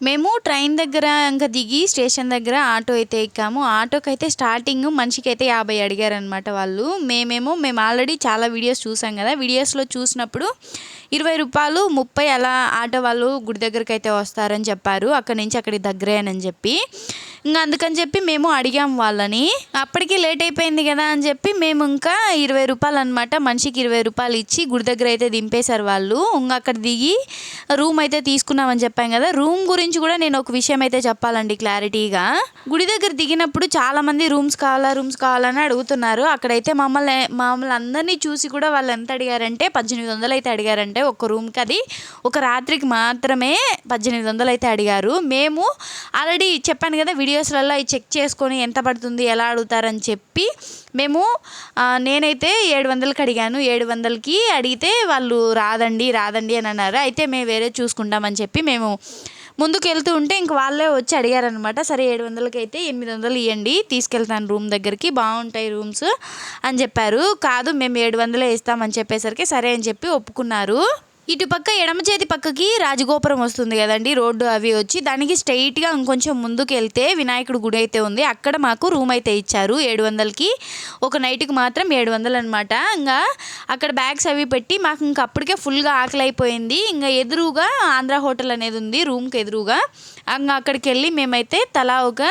మేము ట్రైన్ దగ్గర ఇంకా దిగి స్టేషన్ దగ్గర ఆటో అయితే ఎక్కాము. ఆటోకైతే స్టార్టింగ్ మనిషికైతే 50 అడిగారనమాట వాళ్ళు. మేము ఆల్రెడీ చాలా వీడియోస్ చూసాం కదా, వీడియోస్లో చూసినప్పుడు 20 రూపాయలు 30 అలా ఆటో వాళ్ళు గుడి దగ్గరికి అయితే వస్తారని చెప్పారు. అక్కడి నుంచి అక్కడికి దగ్గరేనని చెప్పి ఇంకా అందుకని చెప్పి మేము అడిగాం వాళ్ళని. అప్పటికి లేట్ అయిపోయింది కదా అని చెప్పి మేము ఇంకా 20 రూపాయలు అనమాట, మనిషికి 20 రూపాయలు ఇచ్చి గుడి దగ్గర అయితే దింపేశారు వాళ్ళు. ఇంకా అక్కడ దిగి రూమ్ అయితే తీసుకున్నామని చెప్పాం కదా. రూమ్ గురించి కూడా నేను ఒక విషయం అయితే చెప్పాలండి క్లారిటీగా. గుడి దగ్గర దిగినప్పుడు చాలామంది రూమ్స్ కావాలని అడుగుతున్నారు. అక్కడైతే మమ్మల్ని అందరినీ చూసి కూడా వాళ్ళు ఎంత అడిగారంటే 1800 అయితే అడిగారంటే ఒక్క రూమ్కి. అది ఒక రాత్రికి మాత్రమే 1800 అయితే అడిగారు. మేము ఆల్రెడీ చెప్పాను కదా వీడియోస్లలో చెక్ చేసుకొని ఎంత పడుతుంది ఎలా అడుగుతారని చెప్పి నేనైతే 700కి అడిగాను. 700కి అడిగితే వాళ్ళు రాదండి అని అన్నారు. అయితే మేము వేరే చూసుకుంటామని చెప్పి మేము ముందుకు వెళ్తూ ఉంటే ఇంక వాళ్ళే వచ్చి అడిగారనమాట. సరే 700కి అయితే 800 ఇవ్వండి, తీసుకెళ్తాను రూమ్ దగ్గరికి, బాగుంటాయి రూమ్స్ అని చెప్పారు. కాదు మేము 700 ఇస్తామని చెప్పేసరికి సరే అని చెప్పి ఒప్పుకున్నారు. ఇటు పక్క ఎడమ చేతి పక్కకి రాజగోపురం వస్తుంది కదండి, రోడ్డు అవి వచ్చి దానికి స్ట్రైట్గా ఇంకొంచెం ముందుకు వెళ్తే వినాయకుడు గుడి అయితే ఉంది. అక్కడ మాకు రూమ్ అయితే ఇచ్చారు 700కి. ఒక నైట్కి మాత్రం 700 అనమాట. ఇంకా అక్కడ బ్యాగ్స్ అవి పెట్టి మాకు ఇంకా అప్పటికే ఫుల్గా ఆకలి అయిపోయింది. ఇంకా ఎదురుగా ఆంధ్ర హోటల్ అనేది ఉంది రూమ్కి ఎదురుగా. ఇంకా అక్కడికి వెళ్ళి మేమైతే తలా ఒక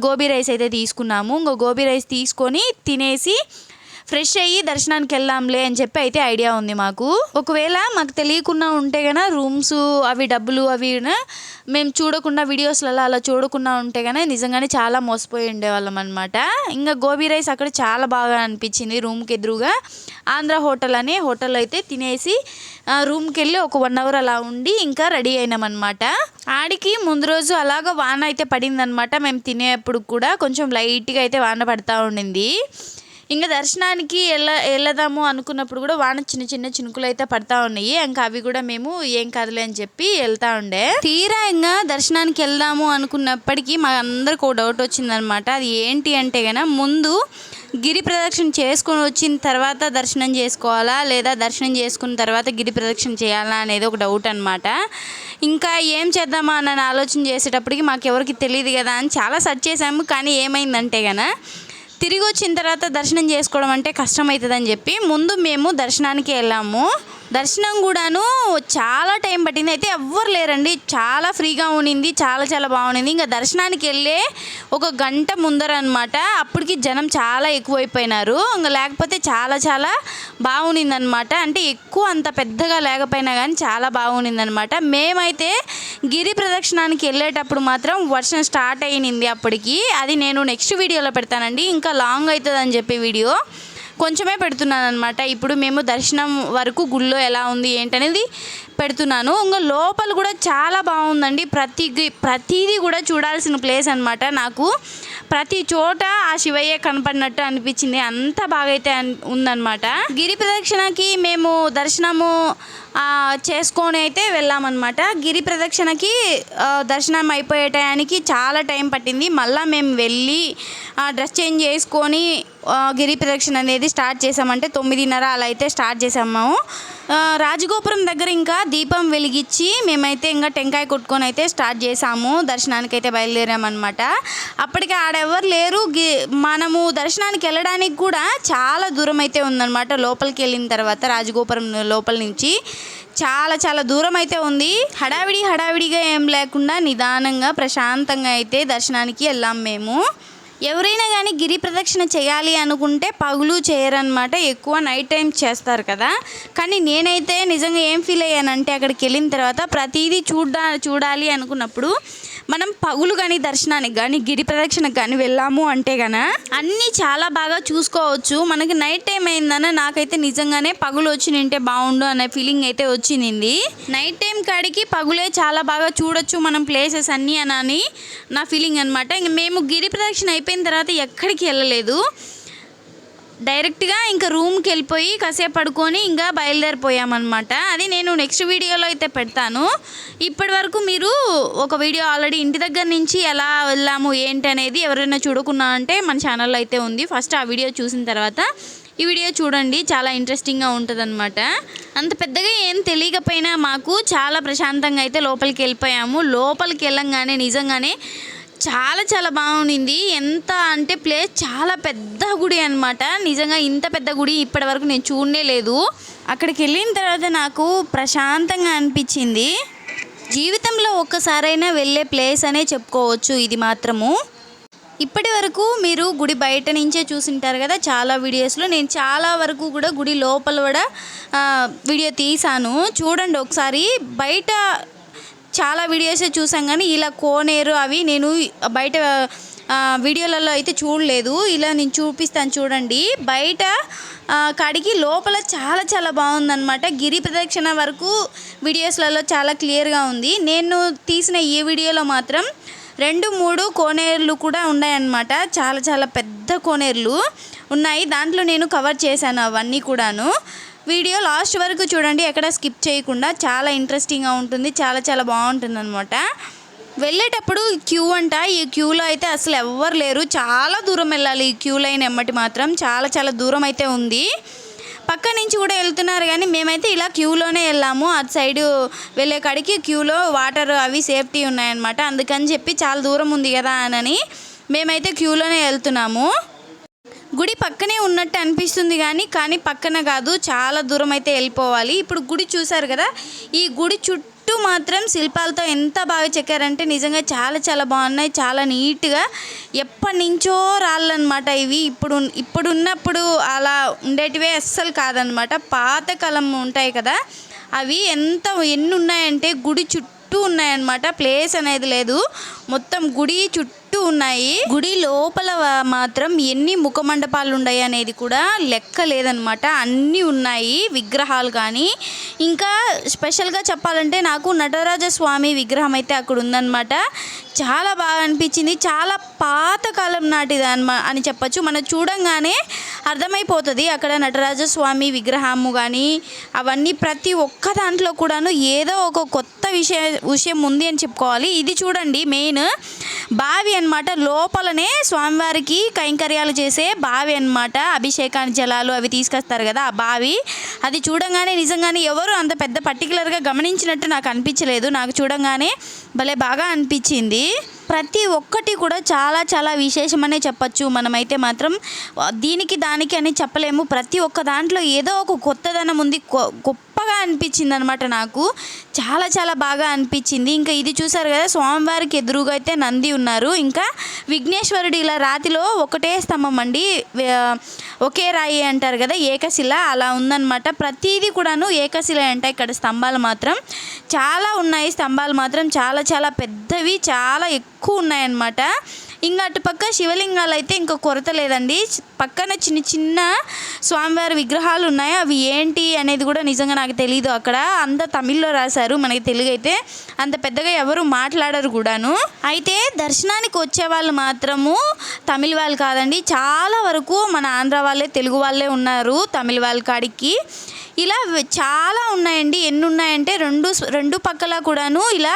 గోబీ రైస్ అయితే తీసుకున్నాము. ఇంకా గోబీ రైస్ తీసుకొని తినేసి ఫ్రెష్ అయ్యి దర్శనానికి వెళ్దాంలే అని చెప్పి అయితే ఐడియా ఉంది మాకు. ఒకవేళ మాకు తెలియకుండా ఉంటే కనుక రూమ్స్ అవి డబ్బులు అవి మేము చూడకుండా వీడియోస్లలో అలా చూడకుండా ఉంటే కనుక నిజంగానే చాలా మోసపోయి ఉండేవాళ్ళం అనమాట. ఇంకా గోబీ రైస్ అక్కడ చాలా బాగా అనిపించింది. రూమ్కి ఎదురుగా ఆంధ్ర హోటల్ అనే హోటల్ అయితే తినేసి రూమ్కి వెళ్ళి ఒక 1 అవర్ అలా ఉండి ఇంకా రెడీ అయినామన్నమాట. ఆడికి ముందు రోజు అలాగ వాన అయితే పడిందనమాట. మేము తినేప్పుడు కూడా కొంచెం లైట్గా అయితే వాన పడతా ఉండింది. ఇంకా దర్శనానికి వెళ్దాము అనుకున్నప్పుడు కూడా వాన చిన్న చినుకులు అయితే పడతా ఉన్నాయి. ఇంకా అవి కూడా మేము ఏం కాదులే అని చెప్పి వెళ్తా ఉండే. తీరా ఇంకా దర్శనానికి వెళ్దాము అనుకున్నప్పటికీ మా అందరికి ఒక డౌట్ వచ్చిందనమాట. అది ఏంటి అంటే గన ముందు గిరి ప్రదక్షిణ చేసుకొని వచ్చిన తర్వాత దర్శనం చేసుకోవాలా లేదా దర్శనం చేసుకున్న తర్వాత గిరి ప్రదక్షిణ చేయాలా అనేది ఒక డౌట్ అనమాట. ఇంకా ఏం చేద్దామా అని ఆలోచన చేసేటప్పటికి మాకు ఎవరికి తెలియదు కదా అని చాలా సెర్చ్ చేసాము. కానీ ఏమైందంటే గన తిరిగి వచ్చిన తర్వాత దర్శనం చేసుకోవడం అంటే కష్టమవుతుందని చెప్పి ముందు మేము దర్శనానికి వెళ్ళాము. దర్శనం కూడాను చాలా టైం పట్టింది. అయితే ఎవ్వరు లేరండి, చాలా ఫ్రీగా ఉండింది, చాలా బాగుండింది. ఇంకా దర్శనానికి వెళ్ళే ఒక గంట ముందర అనమాట అప్పటికి జనం చాలా ఎక్కువైపోయినారు. ఇంకా లేకపోతే చాలా బాగుండింది అనమాట. అంటే ఎక్కువ అంత పెద్దగా లేకపోయినా కానీ చాలా బాగుండింది అనమాట. మేమైతే గిరి ప్రదక్షిణానికి వెళ్ళేటప్పుడు మాత్రం వర్షం స్టార్ట్ అయ్యింది అప్పటికి. అది నేను నెక్స్ట్ వీడియోలో పెడతానండి, ఇంకా లాంగ్ అవుతుంది అని చెప్పి వీడియో కొంచెమే పెడుతున్నాను అనమాట. ఇప్పుడు మేము దర్శనం వరకు గుళ్ళో ఎలా ఉంది ఏంటనేది పెడుతున్నాను. ఇంకా లోపల కూడా చాలా బాగుందండి. ప్రతిదీ కూడా చూడాల్సిన ప్లేస్ అనమాట. నాకు ప్రతి చోట ఆ శివయ్య కనపడినట్టు అనిపించింది. అంత బాగా అయితే ఉందన్నమాట. గిరి ప్రదక్షిణకి మేము దర్శనము చేసుకొని అయితే వెళ్ళామన్నమాట. గిరి ప్రదక్షిణకి దర్శనం అయిపోయే టయానికి చాలా టైం పట్టింది. మళ్ళీ మేము వెళ్ళి డ్రెస్ చేంజ్ చేసుకొని గిరి ప్రదక్షిణ అనేది స్టార్ట్ చేసామంటే 9:30 అలా అయితే స్టార్ట్ చేసాము. రాజగోపురం దగ్గర ఇంకా దీపం వెలిగించి మేమైతే ఇంకా టెంకాయ కొట్టుకొని అయితే స్టార్ట్ చేసాము. దర్శనానికి అయితే బయలుదేరామన్నమాట. అప్పటికి ఆడెవరు లేరు. మనము దర్శనానికి వెళ్ళడానికి కూడా చాలా దూరం అయితే ఉందన్నమాట. లోపలికి వెళ్ళిన తర్వాత రాజగోపురం లోపల నుంచి చాలా దూరం అయితే ఉంది. హడావిడిగా ఏం లేకుండా నిదానంగా ప్రశాంతంగా అయితే దర్శనానికి వెళ్ళాం మేము. ఎవరైనా కానీ గిరి ప్రదక్షిణ చేయాలి అనుకుంటే పగులు చేయరనమాట, ఎక్కువ నైట్ టైం చేస్తారు కదా. కానీ నేనైతే నిజంగా ఏం ఫీల్ అయ్యానంటే అక్కడికి వెళ్ళిన తర్వాత ప్రతిదీ చూడాలి అనుకున్నప్పుడు మనం పగులు కానీ దర్శనానికి కానీ గిరి ప్రదక్షిణకు కానీ వెళ్ళాము అంటే గన అన్నీ చాలా బాగా చూసుకోవచ్చు. మనకి నైట్ టైం అయిందన్న నాకైతే నిజంగానే పగులు వచ్చి నింటే బాగుండు అనే ఫీలింగ్ అయితే వచ్చింది. నైట్ టైం కాడికి పగులే చాలా బాగా చూడొచ్చు మనం ప్లేసెస్ అన్నీ అని నా ఫీలింగ్ అనమాట. ఇంక మేము గిరి ప్రదక్షిణ అయిపోయిన తర్వాత ఎక్కడికి వెళ్ళలేదు. డైరెక్ట్గా ఇంకా రూమ్కి వెళ్ళిపోయి కాసేపు పడుకొని ఇంకా బయలుదేరిపోయామన్నమాట. అది నేను నెక్స్ట్ వీడియోలో అయితే పెడతాను. ఇప్పటి వరకు మీరు ఒక వీడియో ఆల్రెడీ ఇంటి దగ్గర నుంచి ఎలా వెళ్ళాము ఏంటి అనేది ఎవరైనా చూడకున్నా అంటే మన ఛానల్లో అయితే ఉంది. ఫస్ట్ ఆ వీడియో చూసిన తర్వాత ఈ వీడియో చూడండి, చాలా ఇంట్రెస్టింగ్గా ఉంటుంది. అంత పెద్దగా ఏం తెలియకపోయినా మాకు చాలా ప్రశాంతంగా అయితే లోపలికి వెళ్ళిపోయాము. లోపలికి వెళ్ళంగానే నిజంగానే చాలా చాలా బాగుండింది. ఎంత అంటే ప్లేస్ చాలా పెద్ద గుడి అనమాట. నిజంగా ఇంత పెద్ద గుడి ఇప్పటి వరకు నేను చూడనే లేదు. అక్కడికి వెళ్ళిన తర్వాత నాకు ప్రశాంతంగా అనిపించింది. జీవితంలో ఒక్కసారైనా వెళ్ళే ప్లేస్ అనే చెప్పుకోవచ్చు ఇది మాత్రము. ఇప్పటి వరకు మీరు గుడి బయట నుంచే చూసింటారు కదా చాలా వీడియోస్లో. నేను చాలా వరకు కూడా గుడి లోపల కూడా వీడియో తీసాను, చూడండి ఒకసారి. బయట చాలా వీడియోసే చూసాం కానీ ఇలా కోనేరు అవి నేను బయట వీడియోలలో అయితే చూడలేదు. ఇలా నేను చూపిస్తాను చూడండి. బయట కాడికి లోపల చాలా చాలా బాగుందన్నమాట. గిరి ప్రదక్షిణ వరకు వీడియోస్లలో చాలా క్లియర్గా ఉంది. నేను తీసిన ఈ వీడియోలో మాత్రం 2-3 కోనేరులు కూడా ఉన్నాయన్నమాట. చాలా చాలా పెద్ద కోనేరులు ఉన్నాయి. దాంట్లో నేను కవర్ చేశాను అవన్నీ కూడాను. వీడియో లాస్ట్ వరకు చూడండి, ఎక్కడ స్కిప్ చేయకుండా. చాలా ఇంట్రెస్టింగ్గా ఉంటుంది, చాలా చాలా బాగుంటుంది అనమాట. వెళ్ళేటప్పుడు క్యూ అంట. ఈ క్యూలో అయితే అసలు ఎవ్వరు లేరు, చాలా దూరం వెళ్ళాలి. ఈ క్యూ లైన్ ఎమ్మటి మాత్రం చాలా చాలా దూరం అయితే ఉంది. పక్క నుంచి కూడా వెళ్తున్నారు కానీ మేమైతే ఇలా క్యూలోనే వెళ్ళాము. అటు సైడు వెళ్ళే కాడికి క్యూలో వాటర్ అవి సేఫ్టీ ఉన్నాయన్నమాట. అందుకని చెప్పి చాలా దూరం ఉంది కదా అని మేమైతే క్యూలోనే వెళ్తున్నాము. గుడి పక్కనే ఉన్నట్టు అనిపిస్తుంది కానీ పక్కన కాదు, చాలా దూరం అయితే వెళ్ళిపోవాలి. ఇప్పుడు గుడి చూసారు కదా, ఈ గుడి చుట్టూ మాత్రం శిల్పాలతో ఎంత బాగా చెక్కారంటే నిజంగా చాలా చాలా బాగున్నాయి. చాలా నీట్గా ఎప్పటి నుంచో రాళ్ళనమాట ఇవి. ఇప్పుడున్నప్పుడు అలా ఉండేటివే అస్సలు కాదనమాట. పాతకాలం ఉంటాయి కదా అవి. ఎన్ని ఉన్నాయంటే గుడి చుట్టూ ఉన్నాయన్నమాట. ప్లేస్ అనేది లేదు, మొత్తం గుడి చుట్టూ ఉన్నాయి. గుడి లోపల మాత్రం ఎన్ని ముఖమండపాలు ఉన్నాయి అనేది కూడా లెక్క లేదనమాట. అన్నీ ఉన్నాయి విగ్రహాలు. కానీ ఇంకా స్పెషల్గా చెప్పాలంటే నాకు నటరాజస్వామి విగ్రహం అయితే అక్కడ ఉందన్నమాట. చాలా బాగా అనిపించింది. చాలా పాతకాలం నాటిది అని చెప్పచ్చు. మనం చూడంగానే అర్థమైపోతుంది అక్కడ నటరాజస్వామి విగ్రహము కానీ అవన్నీ ప్రతి ఒక్క దాంట్లో కూడాను ఏదో ఒక కొత్త విషయం ఉంది అని చెప్పుకోవాలి. ఇది చూడండి, మెయిన్ బావి అన్నమాట. లోపలనే స్వామివారికి కైంకర్యాలు చేసే బావి అన్నమాట. అభిషేకాన్ని జలాలు అవి తీసుకొస్తారు కదా ఆ బావి. అది చూడంగానే నిజంగానే ఎవరు అంత పెద్ద పర్టికులర్గా గమనించినట్టు నాకు అనిపించలేదు. నాకు చూడంగానే భలే బాగా అనిపించింది. ప్రతి ఒక్కటి కూడా చాలా చాలా విశేషమనే చెప్పచ్చు. మనమైతే మాత్రం దీనికి దానికి అని చెప్పలేము. ప్రతి ఒక్క దాంట్లో ఏదో ఒక కొత్తదనం ఉంది. గొప్పగా అనిపించింది అనమాట. నాకు చాలా చాలా బాగా అనిపించింది. ఇంకా ఇది చూసారు కదా, స్వామివారికి ఎదురుగా అయితే నంది ఉన్నారు. ఇంకా విఘ్నేశ్వరుడు ఇలా రాతిలో ఒకటే స్తంభం అండి, ఒకే రాయి అంటారు కదా, ఏకశిల అలా ఉందన్నమాట. ప్రతిదీ కూడాను ఏకశిల అంట. ఇక్కడ స్తంభాలు మాత్రం చాలా ఉన్నాయి. స్తంభాలు మాత్రం చాలా చాలా పెద్దవి, చాలా ఎక్కువ ఉన్నాయన్నమాట. ఇంకా అటుపక్క శివలింగాలు అయితే ఇంకా కొరత లేదండి. పక్కన చిన్న చిన్న స్వామివారి విగ్రహాలు ఉన్నాయి. అవి ఏంటి అనేది కూడా నిజంగా నాకు తెలీదు. అక్కడ అంత తమిళ్లో రాశారు, మనకి తెలుగు అయితే అంత పెద్దగా ఎవరు మాట్లాడరు కూడాను. అయితే దర్శనానికి వచ్చే వాళ్ళు మాత్రము తమిళ వాళ్ళు కాదండి, చాలా వరకు మన ఆంధ్ర వాళ్ళే, తెలుగు వాళ్ళే ఉన్నారు తమిళ వాళ్ళ కాడికి. ఇలా చాలా ఉన్నాయండి. ఎన్ని ఉన్నాయంటే రెండు పక్కల కూడాను ఇలా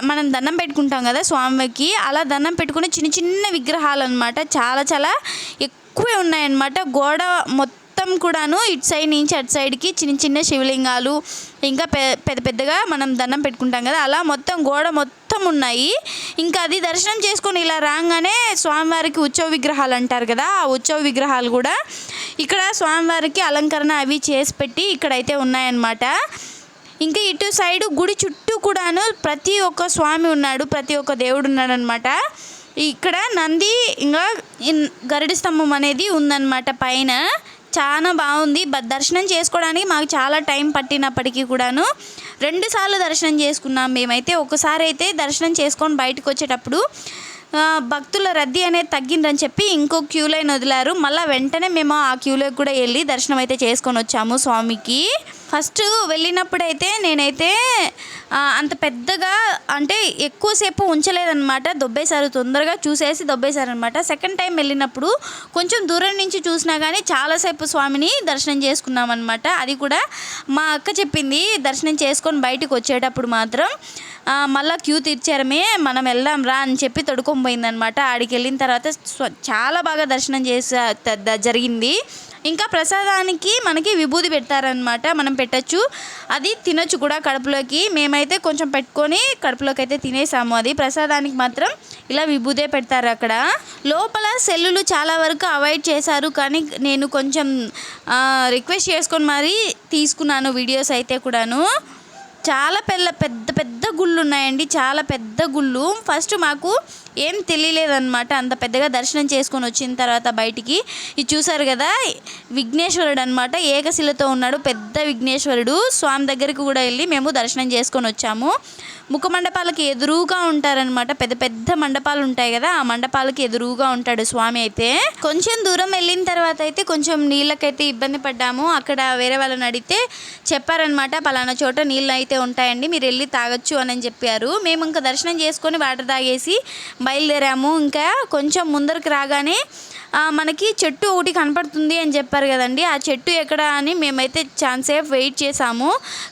మనం దండం పెట్టుకుంటాం కదా స్వామికి, అలా దండం పెట్టుకునే చిన్న చిన్న విగ్రహాలు అనమాట. చాలా చాలా ఎక్కువే ఉన్నాయన్నమాట. గోడ మొత్తం కూడాను ఇటు సైడ్ నుంచి అటు సైడ్కి చిన్న చిన్న శివలింగాలు, ఇంకా పెద్దగా మనం దండం పెట్టుకుంటాం కదా, అలా మొత్తం గోడ మొత్తం ఉన్నాయి. ఇంకా అది దర్శనం చేసుకొని ఇలా రాగానే స్వామివారికి ఉత్సవ విగ్రహాలు అంటారు కదా, ఆ ఉత్సవ విగ్రహాలు కూడా ఇక్కడ స్వామివారికి అలంకరణ అవి చేసి పెట్టి ఇక్కడైతే ఉన్నాయన్నమాట. ఇంకా ఇటు సైడు గుడి చుట్టూ కూడాను ప్రతి ఒక్క స్వామి ఉన్నాడు, ప్రతి ఒక్క దేవుడు ఉన్నాడు అనమాట. ఇక్కడ నంది ఇంకా గరుడ స్తంభం అనేది ఉందన్నమాట పైన. చాలా బాగుంది. దర్శనం చేసుకోవడానికి మాకు చాలా టైం పట్టినప్పటికీ కూడాను 2 సార్లు దర్శనం చేసుకున్నాం మేమైతే. ఒకసారి అయితే దర్శనం చేసుకొని బయటకు వచ్చేటప్పుడు భక్తుల రద్దీ అనేది తగ్గిందని చెప్పి ఇంకో క్యూ లైన్ వదిలారు. మళ్ళీ వెంటనే మేము ఆ క్యూలోకి కూడా వెళ్ళి దర్శనం అయితే చేసుకొని వచ్చాము స్వామికి. ఫస్ట్ వెళ్ళినప్పుడైతే నేనైతే అంత పెద్దగా అంటే ఎక్కువసేపు ఉంచలేదన్నమాట, దొబ్బేశారు, తొందరగా చూసేసి దొబ్బేశారనమాట. సెకండ్ టైం వెళ్ళినప్పుడు కొంచెం దూరం నుంచి చూసినా కానీ చాలాసేపు స్వామిని దర్శనం చేసుకున్నామన్నమాట. అది కూడా మా అక్క చెప్పింది, దర్శనం చేసుకొని బయటకు వచ్చేటప్పుడు మాత్రం మళ్ళీ క్యూ తీర్చారమే, మనం వెళ్దాం రా అని చెప్పి తొడుకొని పోయిందనమాట. ఆడికి వెళ్ళిన తర్వాత చాలా బాగా దర్శనం జరిగింది. ఇంకా ప్రసాదానికి మనకి విభూది పెడతారనమాట, మనం పెట్టచ్చు, అది తినొచ్చు కూడా కడుపులోకి. మేమైతే కొంచెం పెట్టుకొని కడుపులోకి అయితే తినేసాము. అది ప్రసాదానికి మాత్రం ఇలా విభూదే పెడతారు అక్కడ. లోపల సెల్లులు చాలా వరకు అవాయిడ్ చేశారు, కానీ నేను కొంచెం రిక్వెస్ట్ చేసుకొని మరీ తీసుకున్నాను వీడియోస్ అయితే కూడాను. చాలా పెద్ద పెద్ద గుళ్ళు ఉన్నాయండి, చాలా పెద్ద గుళ్ళు. ఫస్ట్ మాకు ఏం తెలియలేదన్నమాట, అంత పెద్దగా దర్శనం చేసుకొని వచ్చిన తర్వాత బయటికి. ఇది చూసారు కదా, విఘ్నేశ్వరుడు అనమాట, ఏకశిలతో ఉన్నాడు, పెద్ద విఘ్నేశ్వరుడు. స్వామి దగ్గరికి కూడా వెళ్ళి మేము దర్శనం చేసుకొని వచ్చాము. ముఖ మండపాలకి ఎదురుగా ఉంటారనమాట, పెద్ద పెద్ద మండపాలు ఉంటాయి కదా, ఆ మండపాలకి ఎదురుగా ఉంటాడు స్వామి అయితే. కొంచెం దూరం వెళ్ళిన తర్వాత అయితే కొంచెం నీళ్ళకైతే ఇబ్బంది పడ్డాము. అక్కడ వేరే వాళ్ళని అడిగితే చెప్పారనమాట, పలానా చోట నీళ్ళు అయితే ఉంటాయండి, మీరు వెళ్ళి తాగొచ్చు అని చెప్పారు. మేము ఇంకా దర్శనం చేసుకొని వాటర్ తాగేసి బయలుదేరాము. ఇంకా కొంచెం ముందరికి రాగానే మనకి చెట్టు ఒకటి కనపడుతుంది అని చెప్పారు కదండి, ఆ చెట్టు ఎక్కడ అని మేమైతే ఛాన్సేపు వెయిట్ చేసాము,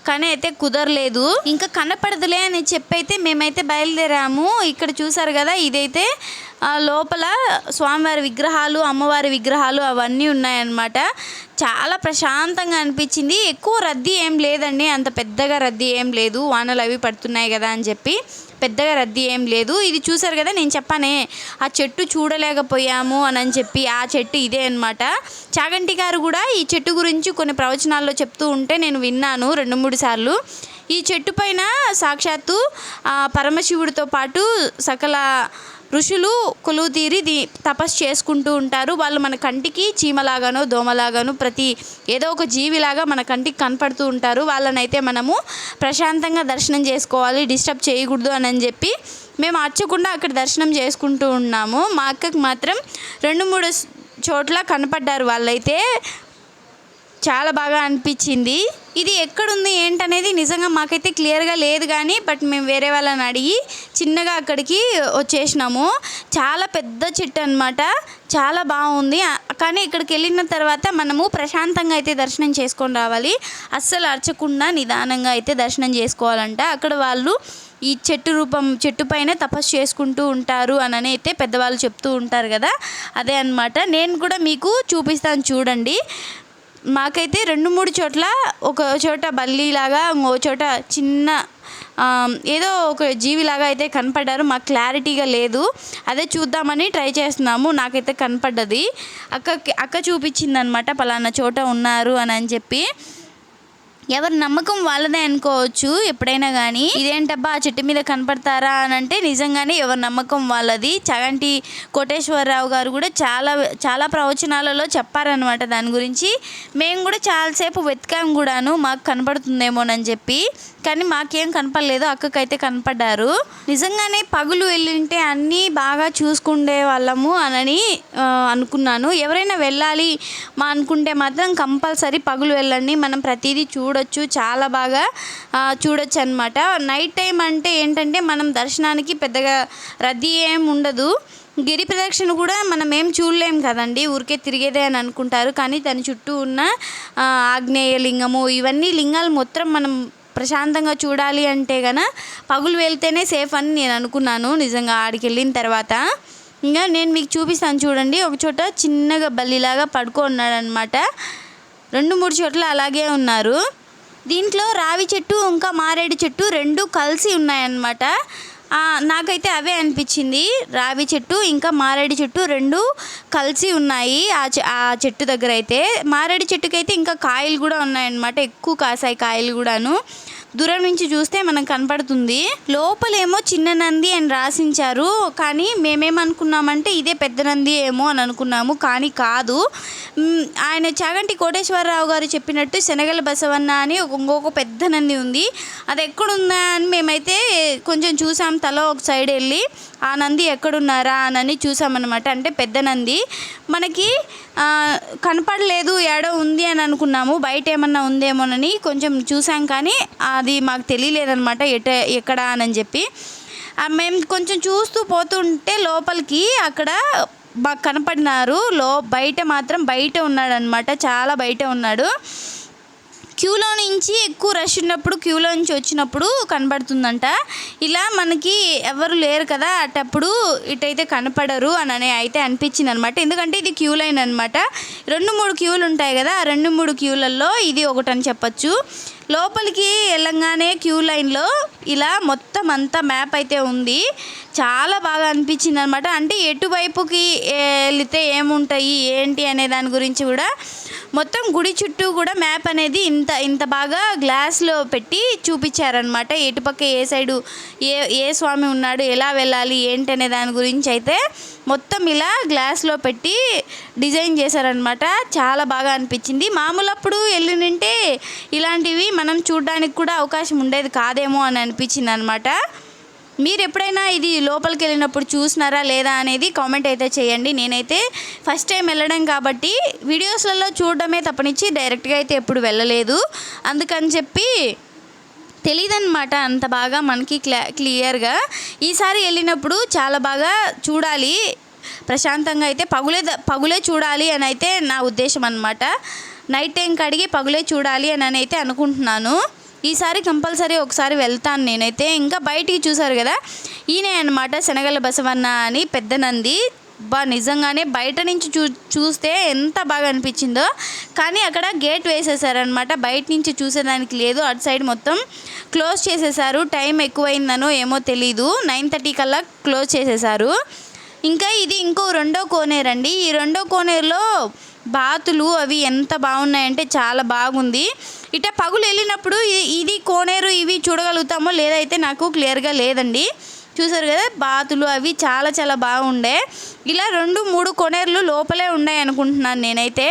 కానీ అయితే కుదరలేదు. ఇంకా కనపడదులే అని చెప్పైతే మేమైతే బయలుదేరాము. ఇక్కడ చూసారు కదా, ఇదైతే లోపల స్వామివారి విగ్రహాలు, అమ్మవారి విగ్రహాలు అవన్నీ ఉన్నాయన్నమాట. చాలా ప్రశాంతంగా అనిపించింది. ఎక్కువ రద్దీ ఏం లేదండి, అంత పెద్దగా రద్దీ ఏం లేదు, వానలు అవి పడుతున్నాయి కదా అని చెప్పి పెద్దగా రద్దీ ఏం లేదు. ఇది చూసారు కదా, నేను చెప్పానే ఆ చెట్టు చూడలేకపోయాము అని చెప్పి, ఆ చెట్టు ఇదే అనమాట. చాగంటి గారు కూడా ఈ చెట్టు గురించి కొన్ని ప్రవచనాల్లో చెప్తూ ఉంటే నేను విన్నాను 2-3 సార్లు. ఈ చెట్టు పైన సాక్షాత్తు పరమశివుడితో పాటు సకల ఋషులు కొలువు తీరి తపస్సు చేసుకుంటూ ఉంటారు. వాళ్ళు మన కంటికి చీమలాగానో దోమలాగానో ప్రతి ఏదో ఒక జీవిలాగా మన కంటికి కనపడుతూ ఉంటారు. వాళ్ళనైతే మనము ప్రశాంతంగా దర్శనం చేసుకోవాలి, డిస్టర్బ్ చేయకూడదు అని చెప్పి మేము అర్చకుండా అక్కడ దర్శనం చేసుకుంటూ ఉన్నాము. మా అక్కకి మాత్రం 2-3 చోట్ల కనపడ్డారు వాళ్ళైతే. చాలా బాగా అనిపించింది. ఇది ఎక్కడుంది ఏంటనేది నిజంగా మాకైతే క్లియర్గా లేదు, కానీ బట్ మేము వేరే వాళ్ళని అడిగి చిన్నగా అక్కడికి వచ్చేసినాము. చాలా పెద్ద చెట్టు అనమాట, చాలా బాగుంది. కానీ ఇక్కడికి వెళ్ళిన తర్వాత మనము ప్రశాంతంగా అయితే దర్శనం చేసుకొని రావాలి, అస్సలు అరచకుండా నిదానంగా అయితే దర్శనం చేసుకోవాలంట. అక్కడ వాళ్ళు ఈ చెట్టు పైన తపస్సు చేసుకుంటూ ఉంటారు అని అయితే పెద్దవాళ్ళు చెప్తూ ఉంటారు కదా, అదే అన్నమాట. నేను కూడా మీకు చూపిస్తాను చూడండి. మాకైతే 2-3 చోట్ల, ఒక చోట బల్లిలాగా, ఇంకో చోట చిన్న ఏదో ఒక జీవిలాగా అయితే కనపడ్డారు. మాకు క్లారిటీగా లేదు, అదే చూద్దామని ట్రై చేస్తున్నాము. నాకైతే కనపడ్డది, అక్క చూపించిందనమాట, పలానా చోట ఉన్నారు అని చెప్పి. ఎవరి నమ్మకం వాళ్ళదే అనుకోవచ్చు ఎప్పుడైనా కానీ. ఇదేంటబ్బా ఆ చెట్టు మీద కనపడతారా అని అంటే నిజంగానే ఎవరి నమ్మకం వాళ్ళది. చాగంటి కోటేశ్వరరావు గారు కూడా చాలా ప్రవచనాలలో చెప్పారనమాట దాని గురించి. మేము కూడా చాలాసేపు వెతికాము కూడాను, మాకు కనపడుతుందేమోనని చెప్పి, కానీ మాకేం కనపడలేదు, అక్కకైతే కనపడ్డారు. నిజంగానే పగులు వెళ్ళింటే అన్నీ బాగా చూసుకుండే వాళ్ళము అని అనుకున్నాను. ఎవరైనా వెళ్ళాలి అనుకుంటే మాత్రం కంపల్సరీ పగులు వెళ్ళండి, మనం ప్రతిదీ చూడొచ్చు, చాలా బాగా చూడొచ్చు అనమాట. నైట్ టైం అంటే ఏంటంటే మనం దర్శనానికి పెద్దగా రద్దీ ఏం ఉండదు. గిరి ప్రదక్షిణ కూడా మనం ఏం చూడలేం కదండి, ఊరికే తిరిగేదే అని అనుకుంటారు, కానీ దాని చుట్టూ ఉన్న ఆగ్నేయ లింగము ఇవన్నీ లింగాలు మొత్తం మనం ప్రశాంతంగా చూడాలి అంటే గన పగులు వెళ్తేనే సేఫ్ అని నేను అనుకున్నాను నిజంగా ఆడికి వెళ్ళిన తర్వాత. ఇంకా నేను మీకు చూపిస్తాను చూడండి. ఒక చోట చిన్నగా బల్లిలాగా పడుకున్నాడనమాట, 2-3 చోట్ల అలాగే ఉన్నారు. దీంట్లో రావి చెట్టు ఇంకా మారేడు చెట్టు 2 కలిసి ఉన్నాయన్నమాట. నాకైతే అవే అనిపించింది, రావి చెట్టు ఇంకా మారేడు చెట్టు 2 కలిసి ఉన్నాయి ఆ చెట్టు దగ్గర అయితే. మారేడు చెట్టుకైతే ఇంకా కాయలు కూడా ఉన్నాయన్నమాట, ఎక్కువ కాసాయి కాయలు కూడాను. దూరం నుంచి చూస్తే మనకు కనపడుతుంది. లోపలేమో చిన్న నంది అని రాసించారు, కానీ మేమేమనుకున్నామంటే ఇదే పెద్ద నంది ఏమో అని అనుకున్నాము, కానీ కాదు. ఆయన చాగంటి కోటేశ్వరరావు గారు చెప్పినట్టు శనగల బసవన్న అని ఇంకొక పెద్ద నంది ఉంది. అది ఎక్కడుందా అని మేమైతే కొంచెం చూసాం, తల ఒక సైడ్ వెళ్ళి ఆ నంది ఎక్కడున్నారా అని చూసామన్నమాట. అంటే పెద్ద నంది మనకి కనపడలేదు, ఏడో ఉంది అని అనుకున్నాము, బయట ఏమన్నా ఉందేమోనని కొంచెం చూసాం, కానీ అది మాకు తెలియలేదన్నమాట ఎక్కడ అని చెప్పి. మేము కొంచెం చూస్తూ పోతుంటే లోపలికి అక్కడ బాగా కనపడినారు. బయట మాత్రం బయట ఉన్నాడనమాట, చాలా బయట ఉన్నాడు. క్యూలో నుంచి ఎక్కువ రష్ ఉన్నప్పుడు క్యూలో నుంచి వచ్చినప్పుడు కనబడుతుందంట. ఇలా మనకి ఎవరు లేరు కదా అటప్పుడు ఇటైతే కనపడరు అని అయితే అనిపించింది అనమాట. ఎందుకంటే ఇది క్యూ లైన్ అనమాట. 2-3 క్యూలు ఉంటాయి కదా, ఆ 2-3 క్యూలలో ఇది ఒకటని చెప్పచ్చు. లోపలికి వెళ్ళంగానే క్యూ లైన్లో ఇలా మొత్తం అంతా మ్యాప్ అయితే ఉంది. చాలా బాగా అనిపించింది అనమాట. అంటే ఎటువైపుకి వెళితే ఏముంటాయి ఏంటి అనే దాని గురించి కూడా మొత్తం గుడి చుట్టూ కూడా మ్యాప్ అనేది ఇంత బాగా గ్లాస్లో పెట్టి చూపించారనమాట. ఎటుపక్క ఏ సైడు ఏ స్వామి ఉన్నాడు, ఎలా వెళ్ళాలి ఏంటి అనే దాని గురించి అయితే మొత్తం ఇలా గ్లాస్లో పెట్టి డిజైన్ చేశారనమాట. చాలా బాగా అనిపించింది. మామూలప్పుడు వెళ్ళినంటే ఇలాంటివి మనం చూడడానికి కూడా అవకాశం ఉండేది కాదేమో అని అనిపించింది అనమాట. మీరు ఎప్పుడైనా ఇది లోపలికి వెళ్ళినప్పుడు చూసినారా లేదా అనేది కామెంట్ అయితే చేయండి. నేనైతే ఫస్ట్ టైం వెళ్ళడం కాబట్టి వీడియోస్లలో చూడడమే తప్పనిచ్చి డైరెక్ట్గా అయితే ఎప్పుడు వెళ్ళలేదు. అందుకని చెప్పి తెలియదన్నమాట అంత బాగా మనకి క్లియర్గా. ఈసారి వెళ్ళినప్పుడు చాలా బాగా చూడాలి, ప్రశాంతంగా అయితే పగులే చూడాలి అని అయితే నా ఉద్దేశం అన్నమాట. నైట్ టైం కడిగి పగులే చూడాలి అని అయితే అనుకుంటున్నాను. ఈసారి కంపల్సరీ ఒకసారి వెళ్తాను నేనైతే. ఇంకా బయటికి చూసారు కదా, ఈయనే అనమాట శనగల బసవన్న అని పెద్ద నంది. నిజంగానే బయట నుంచి చూస్తే ఎంత బాగా అనిపించిందో. కానీ అక్కడ గేట్ వేసేసారనమాట, బయట నుంచి చూసేదానికి లేదు. అటు సైడ్ మొత్తం క్లోజ్ చేసేసారు. టైం ఎక్కువైందనో ఏమో తెలీదు, 9:30 కల్లా క్లోజ్ చేసేసారు. ఇంకా ఇది ఇంకో రెండో కోనేరు అండి. ఈ రెండో కోనేరులో బాతులు అవి ఎంత బాగున్నాయంటే చాలా బాగుంది. ఇట పగులు వెళ్ళినప్పుడు ఇది కోనేరు ఇవి చూడగలుగుతామో లేదైతే నాకు క్లియర్గా లేదండి. చూసారు కదా, బాతులు అవి చాలా చాలా బాగుండే. ఇలా 2-3 కోనేరులు లోపలే ఉన్నాయి అనుకుంటున్నాను నేనైతే.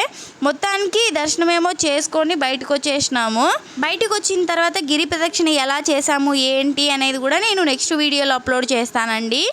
మొత్తానికి దర్శనమేమో చేసుకొని బయటకు వచ్చేసినాము. బయటకు వచ్చిన తర్వాత గిరి ప్రదక్షిణ ఎలా చేసాము ఏంటి అనేది కూడా నేను నెక్స్ట్ వీడియోలో అప్లోడ్ చేస్తానండి.